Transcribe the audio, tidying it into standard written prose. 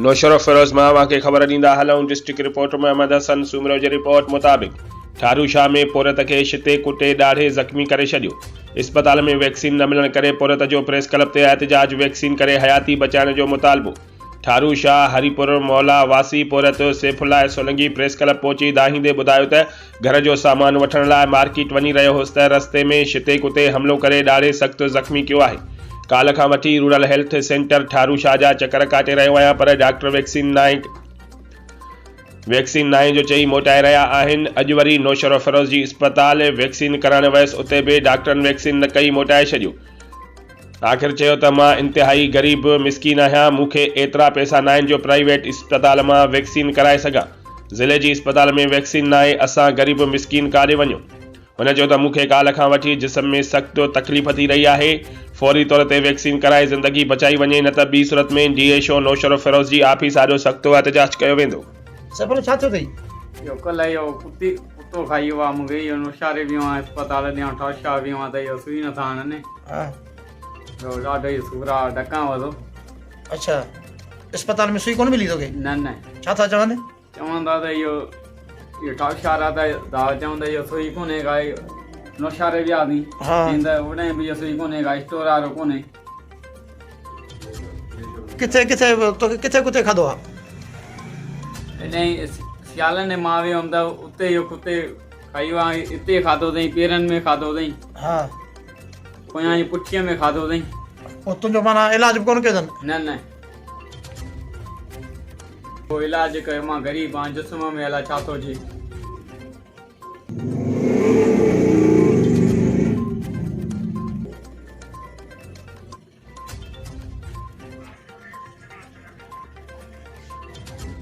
नौशर फिरोज मावा के ख़बर ॾींदा हलूं। डिस्ट्रिक्ट रिपोर्टर मोहम्मद हसन सूमरो जी रिपोर्ट मुताबिक़ ठारूशाह में पोरत के छिते कुटे ॾाढे ज़ख़्मी करे छॾियो। इस्पताल में वैक्सीन न मिलण करे पोरत जो प्रेस क्लब ते एहतजाज। वैक्सीन करे हयाती बचाइण जो मुतालबो। ठारूशाह हरिपुर मौला वासी पोरत सैफुल्लाह सोलंगी प्रेस क्लब पहुची दाहींदे ॿुधायो त घर जो सामान वठण लाइ मार्केट वञी रहियो हुअसि त रस्ते में छिते कुते हमलो करे ॾाढे सख़्त ज़ख़्मी कयो आहे। काल खां वठी रूरल हेल्थ सेंटर ठारूशाह जा चकर काटे रहियो आहियां, पर डॉक्टर वैक्सीन नाहे जो चई मोटाए रहिया आहिनि। अॼु वरी नौशर फिरोज जी इस्पताल वैक्सीन कराइण वियसि, उते बि डॉक्टरनि वैक्सीन न कई, मोटाए छॾियो। आख़िर चयो त मां इंतिहाई ग़रीब मिसकीन आहियां, मूंखे एतिरा पैसा न आहिनि जो प्राइवेट इस्पताल मां वैक्सीन कराए सघां। ज़िले जी इस्पताल में वैक्सीन नाहे, असां ग़रीब मिसकीन काॾे वञूं। हुन चयो त मूंखे काल खां वठी जिस्म में सख़्त तकलीफ़ थी रही आहे। फौरी तौर ते वैक्सीन कराए ज़िंदगी बचाई वञे, न त ॿी सूरत में DSO नौशर फिरोज जी ऑफिस आॾो सख़्त एहतजाज कयो वेंदो। सफल छा थियो अथई? यो कल्ह इहो कुतो खाई वियो आहे, मूंखे इहो नौशारे वियो आहे इस्पताल ॾियां ठारूशाह वियो आहे त इहो सुई नथा हणनि। ॾाढो ई सूर आहे, ॾका वधो। अच्छा, इस्पताल में सुई कोन मिली तोखे? न छा था चवनि? चवंदा त इहो ठारूशाह आहे त चवंदा इहो सुई कोन्हे का, नौशारे विया थी त उन बि इहो सुई कोन्हे का, स्टोर वारो कोन्हे। किथे किथे खाधो आहे? इन सियालनि में मां वियो हुअमि त उते इहो कुते खाई वियो आहे। हिते खाधो अथई, पेरनि में खाधो अथई, पोयां जी पुठीअ में खाधो अथई। पोइ तुंहिंजो माना इलाज बि कोन कयो अथनि? न पोइ इलाज कयो, मां ग़रीब आहियां, जिस्म में अलाए छा थो अचे।